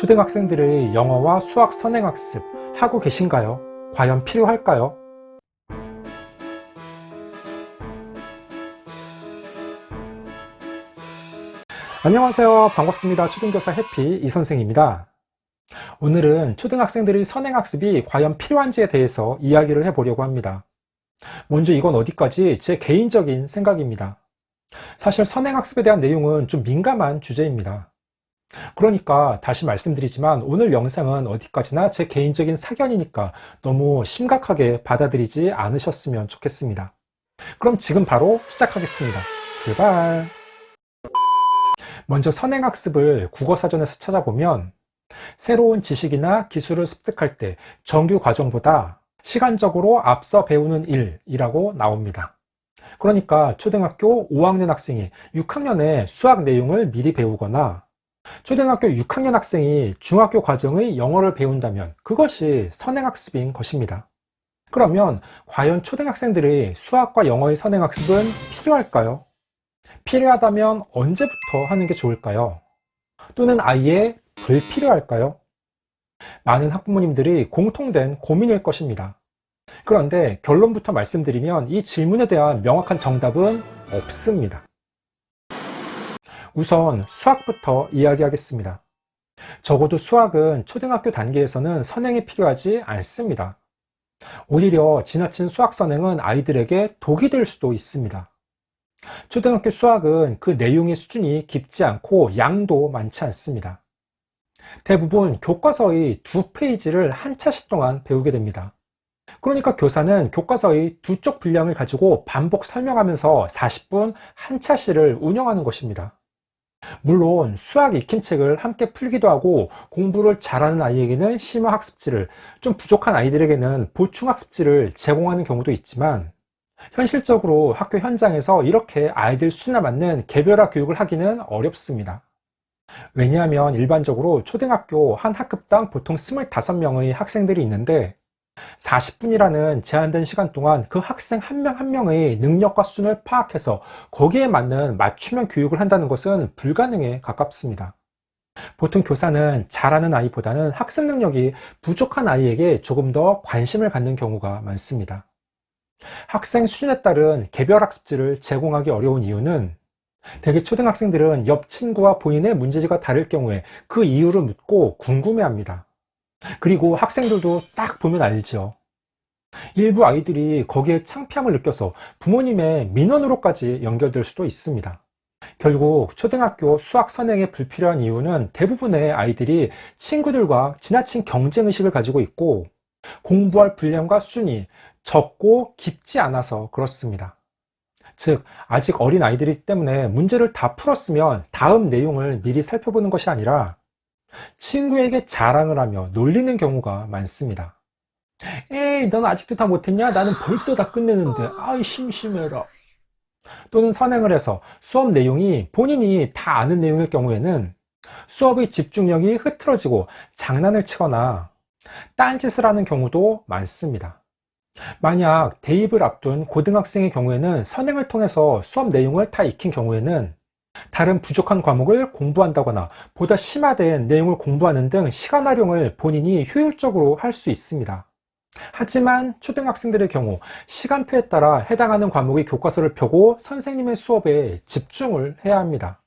초등학생들의 영어와 수학 선행학습 하고 계신가요? 과연 필요할까요? 안녕하세요. 반갑습니다. 초등교사 해피 이선생입니다. 오늘은 초등학생들의 선행학습이 과연 필요한지에 대해서 이야기를 해보려고 합니다. 먼저 이건 어디까지 제 개인적인 생각입니다. 사실 선행학습에 대한 내용은 좀 민감한 주제입니다. 그러니까 다시 말씀드리지만 오늘 영상은 어디까지나 제 개인적인 사견이니까 너무 심각하게 받아들이지 않으셨으면 좋겠습니다. 그럼 지금 바로 시작하겠습니다. 출발! 먼저 선행학습을 국어사전에서 찾아보면 새로운 지식이나 기술을 습득할 때 정규 과정보다 시간적으로 앞서 배우는 일이라고 나옵니다. 그러니까 초등학교 5학년 학생이 6학년의 수학 내용을 미리 배우거나 초등학교 6학년 학생이 중학교 과정의 영어를 배운다면 그것이 선행학습인 것입니다. 그러면 과연 초등학생들의 수학과 영어의 선행학습은 필요할까요? 필요하다면 언제부터 하는 게 좋을까요? 또는 아예 불필요할까요? 많은 학부모님들이 공통된 고민일 것입니다. 그런데 결론부터 말씀드리면 이 질문에 대한 명확한 정답은 없습니다. 우선 수학부터 이야기하겠습니다. 적어도 수학은 초등학교 단계에서는 선행이 필요하지 않습니다. 오히려 지나친 수학 선행은 아이들에게 독이 될 수도 있습니다. 초등학교 수학은 그 내용의 수준이 깊지 않고 양도 많지 않습니다. 대부분 교과서의 2페이지를 한 차씩 동안 배우게 됩니다. 그러니까 교사는 교과서의 2쪽 분량을 가지고 반복 설명하면서 40분 한 차씩을 운영하는 것입니다. 물론 수학 익힘책을 함께 풀기도 하고 공부를 잘하는 아이에게는 심화학습지를, 좀 부족한 아이들에게는 보충학습지를 제공하는 경우도 있지만 현실적으로 학교 현장에서 이렇게 아이들 수준에 맞는 개별화 교육을 하기는 어렵습니다. 왜냐하면 일반적으로 초등학교 한 학급당 보통 25명의 학생들이 있는데 40분이라는 제한된 시간 동안 그 학생 한 명 한 명의 능력과 수준을 파악해서 거기에 맞는 맞춤형 교육을 한다는 것은 불가능에 가깝습니다. 보통 교사는 잘하는 아이보다는 학습 능력이 부족한 아이에게 조금 더 관심을 갖는 경우가 많습니다. 학생 수준에 따른 개별 학습지를 제공하기 어려운 이유는 대개 초등학생들은 옆 친구와 본인의 문제지가 다를 경우에 그 이유를 묻고 궁금해합니다. 그리고 학생들도 딱 보면 알죠. 일부 아이들이 거기에 창피함을 느껴서 부모님의 민원으로까지 연결될 수도 있습니다. 결국 초등학교 수학 선행에 불필요한 이유는 대부분의 아이들이 친구들과 지나친 경쟁의식을 가지고 있고 공부할 분량과 수준이 적고 깊지 않아서 그렇습니다. 즉, 아직 어린 아이들이기 때문에 문제를 다 풀었으면 다음 내용을 미리 살펴보는 것이 아니라 친구에게 자랑을 하며 놀리는 경우가 많습니다. 에이, 넌 아직도 다 못했냐? 나는 벌써 다 끝내는데. 아이, 심심해라. 또는 선행을 해서 수업 내용이 본인이 다 아는 내용일 경우에는 수업의 집중력이 흐트러지고 장난을 치거나 딴짓을 하는 경우도 많습니다. 만약 대입을 앞둔 고등학생의 경우에는 선행을 통해서 수업 내용을 다 익힌 경우에는 다른 부족한 과목을 공부한다거나 보다 심화된 내용을 공부하는 등 시간 활용을 본인이 효율적으로 할 수 있습니다. 하지만 초등학생들의 경우 시간표에 따라 해당하는 과목의 교과서를 펴고 선생님의 수업에 집중을 해야 합니다.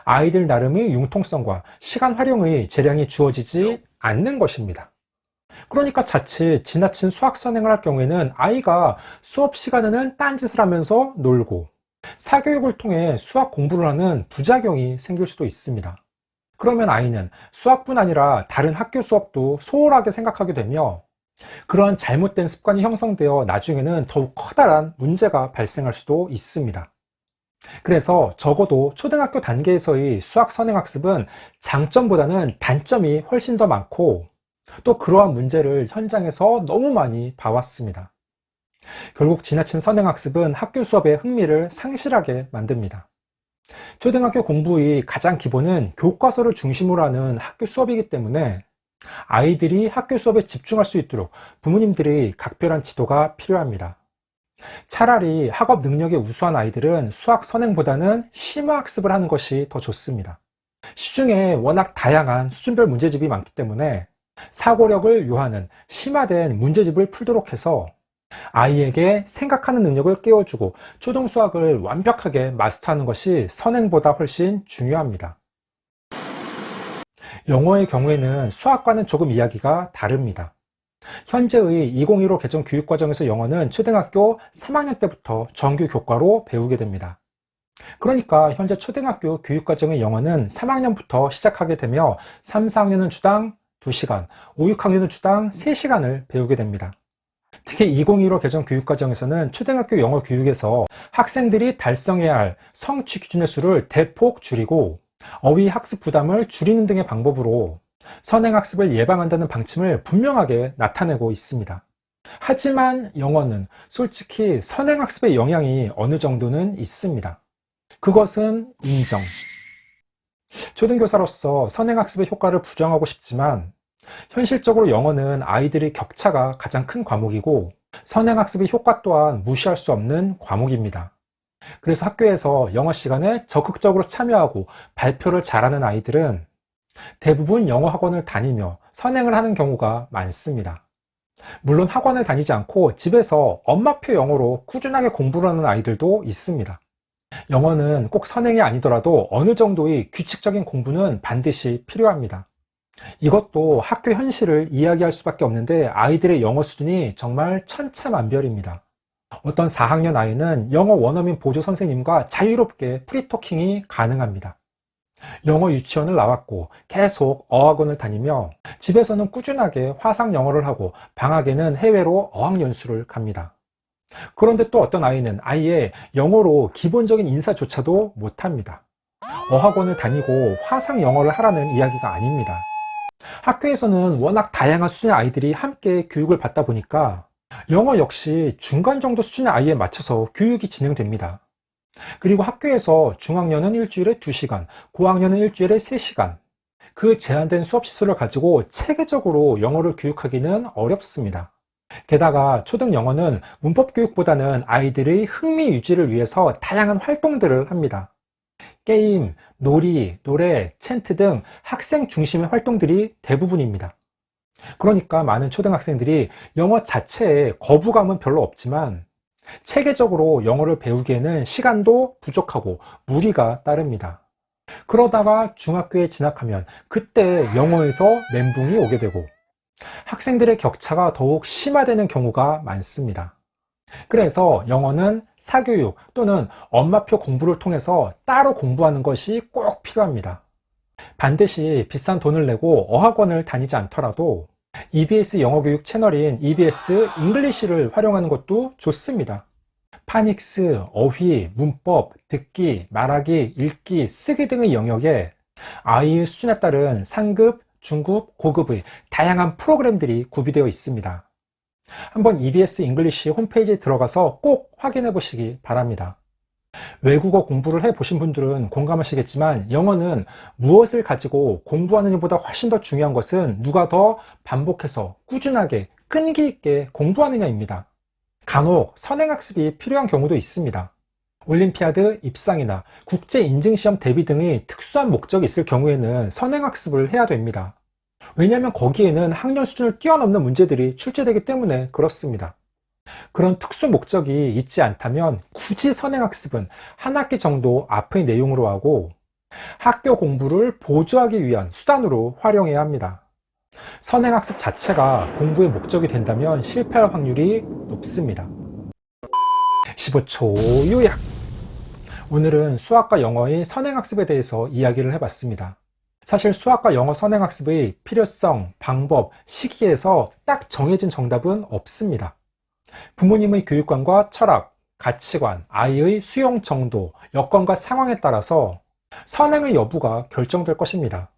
아이들 나름의 융통성과 시간 활용의 재량이 주어지지 않는 것입니다. 그러니까 자칫 지나친 수학 선행을 할 경우에는 아이가 수업 시간에는 딴짓을 하면서 놀고 사교육을 통해 수학 공부를 하는 부작용이 생길 수도 있습니다. 그러면 아이는 수학뿐 아니라 다른 학교 수업도 소홀하게 생각하게 되며 그러한 잘못된 습관이 형성되어 나중에는 더욱 커다란 문제가 발생할 수도 있습니다. 그래서 적어도 초등학교 단계에서의 수학 선행학습은 장점보다는 단점이 훨씬 더 많고 또 그러한 문제를 현장에서 너무 많이 봐왔습니다. 결국 지나친 선행학습은 학교 수업의 흥미를 상실하게 만듭니다. 초등학교 공부의 가장 기본은 교과서를 중심으로 하는 학교 수업이기 때문에 아이들이 학교 수업에 집중할 수 있도록 부모님들의 각별한 지도가 필요합니다. 차라리 학업 능력이 우수한 아이들은 수학 선행보다는 심화학습을 하는 것이 더 좋습니다. 시중에 워낙 다양한 수준별 문제집이 많기 때문에 사고력을 요하는 심화된 문제집을 풀도록 해서 아이에게 생각하는 능력을 깨워주고 초등수학을 완벽하게 마스터하는 것이 선행보다 훨씬 중요합니다. 영어의 경우에는 수학과는 조금 이야기가 다릅니다. 현재의 2015 개정 교육과정에서 영어는 초등학교 3학년 때부터 정규 교과로 배우게 됩니다. 그러니까 현재 초등학교 교육과정의 영어는 3학년부터 시작하게 되며 3, 4학년은 주당 2시간, 5, 6학년은 주당 3시간을 배우게 됩니다. 특히 2015 개정 교육과정에서는 초등학교 영어 교육에서 학생들이 달성해야 할 성취 기준의 수를 대폭 줄이고 어휘 학습 부담을 줄이는 등의 방법으로 선행학습을 예방한다는 방침을 분명하게 나타내고 있습니다. 하지만 영어는 솔직히 선행학습의 영향이 어느 정도는 있습니다. 그것은 인정. 초등교사로서 선행학습의 효과를 부정하고 싶지만 현실적으로 영어는 아이들의 격차가 가장 큰 과목이고 선행학습의 효과 또한 무시할 수 없는 과목입니다. 그래서 학교에서 영어 시간에 적극적으로 참여하고 발표를 잘하는 아이들은 대부분 영어 학원을 다니며 선행을 하는 경우가 많습니다. 물론 학원을 다니지 않고 집에서 엄마표 영어로 꾸준하게 공부를 하는 아이들도 있습니다. 영어는 꼭 선행이 아니더라도 어느 정도의 규칙적인 공부는 반드시 필요합니다. 이것도 학교 현실을 이야기할 수밖에 없는데 아이들의 영어 수준이 정말 천차만별입니다. 어떤 4학년 아이는 영어 원어민 보조 선생님과 자유롭게 프리토킹이 가능합니다. 영어 유치원을 나왔고 계속 어학원을 다니며 집에서는 꾸준하게 화상 영어를 하고 방학에는 해외로 어학연수를 갑니다. 그런데 또 어떤 아이는 아예 영어로 기본적인 인사조차도 못합니다. 어학원을 다니고 화상 영어를 하라는 이야기가 아닙니다. 학교에서는 워낙 다양한 수준의 아이들이 함께 교육을 받다 보니까 영어 역시 중간 정도 수준의 아이에 맞춰서 교육이 진행됩니다. 그리고 학교에서 중학년은 일주일에 2시간, 고학년은 일주일에 3시간. 그 제한된 수업 시설을 가지고 체계적으로 영어를 교육하기는 어렵습니다. 게다가 초등 영어는 문법 교육보다는 아이들의 흥미 유지를 위해서 다양한 활동들을 합니다. 게임, 놀이, 노래, 챈트 등 학생 중심의 활동들이 대부분입니다. 그러니까 많은 초등학생들이 영어 자체에 거부감은 별로 없지만 체계적으로 영어를 배우기에는 시간도 부족하고 무리가 따릅니다. 그러다가 중학교에 진학하면 그때 영어에서 멘붕이 오게 되고 학생들의 격차가 더욱 심화되는 경우가 많습니다. 그래서 영어는 사교육 또는 엄마표 공부를 통해서 따로 공부하는 것이 꼭 필요합니다. 반드시 비싼 돈을 내고 어학원을 다니지 않더라도 EBS 영어교육 채널인 EBS 잉글리시를 활용하는 것도 좋습니다. 파닉스, 어휘, 문법, 듣기, 말하기, 읽기, 쓰기 등의 영역에 아이의 수준에 따른 상급, 중급, 고급의 다양한 프로그램들이 구비되어 있습니다. 한번 EBS 잉글리시 홈페이지에 들어가서 꼭 확인해 보시기 바랍니다. 외국어 공부를 해 보신 분들은 공감하시겠지만 영어는 무엇을 가지고 공부하느냐보다 훨씬 더 중요한 것은 누가 더 반복해서 꾸준하게 끈기 있게 공부하느냐입니다. 간혹 선행학습이 필요한 경우도 있습니다. 올림피아드 입상이나 국제인증시험 대비 등의 특수한 목적이 있을 경우에는 선행학습을 해야 됩니다. 왜냐하면 거기에는 학년 수준을 뛰어넘는 문제들이 출제되기 때문에 그렇습니다. 그런 특수 목적이 있지 않다면 굳이 선행학습은 한 학기 정도 앞의 내용으로 하고 학교 공부를 보조하기 위한 수단으로 활용해야 합니다. 선행학습 자체가 공부의 목적이 된다면 실패할 확률이 높습니다. 15초 요약! 오늘은 수학과 영어의 선행학습에 대해서 이야기를 해봤습니다. 사실 수학과 영어 선행학습의 필요성, 방법, 시기에서 딱 정해진 정답은 없습니다. 부모님의 교육관과 철학, 가치관, 아이의 수용 정도, 여건과 상황에 따라서 선행의 여부가 결정될 것입니다.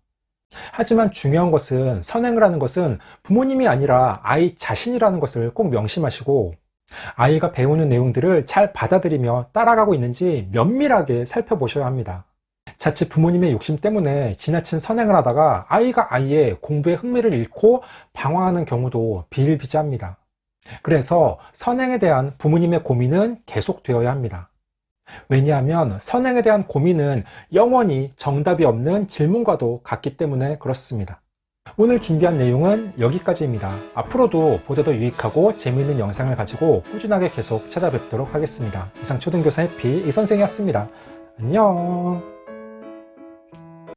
하지만 중요한 것은 선행을 하는 것은 부모님이 아니라 아이 자신이라는 것을 꼭 명심하시고 아이가 배우는 내용들을 잘 받아들이며 따라가고 있는지 면밀하게 살펴보셔야 합니다. 자칫 부모님의 욕심 때문에 지나친 선행을 하다가 아이가 아예 공부에 흥미를 잃고 방황하는 경우도 비일비재합니다. 그래서 선행에 대한 부모님의 고민은 계속되어야 합니다. 왜냐하면 선행에 대한 고민은 영원히 정답이 없는 질문과도 같기 때문에 그렇습니다. 오늘 준비한 내용은 여기까지입니다. 앞으로도 보다 더 유익하고 재미있는 영상을 가지고 꾸준하게 계속 찾아뵙도록 하겠습니다. 이상 초등교사 해피 이선생이었습니다. 안녕.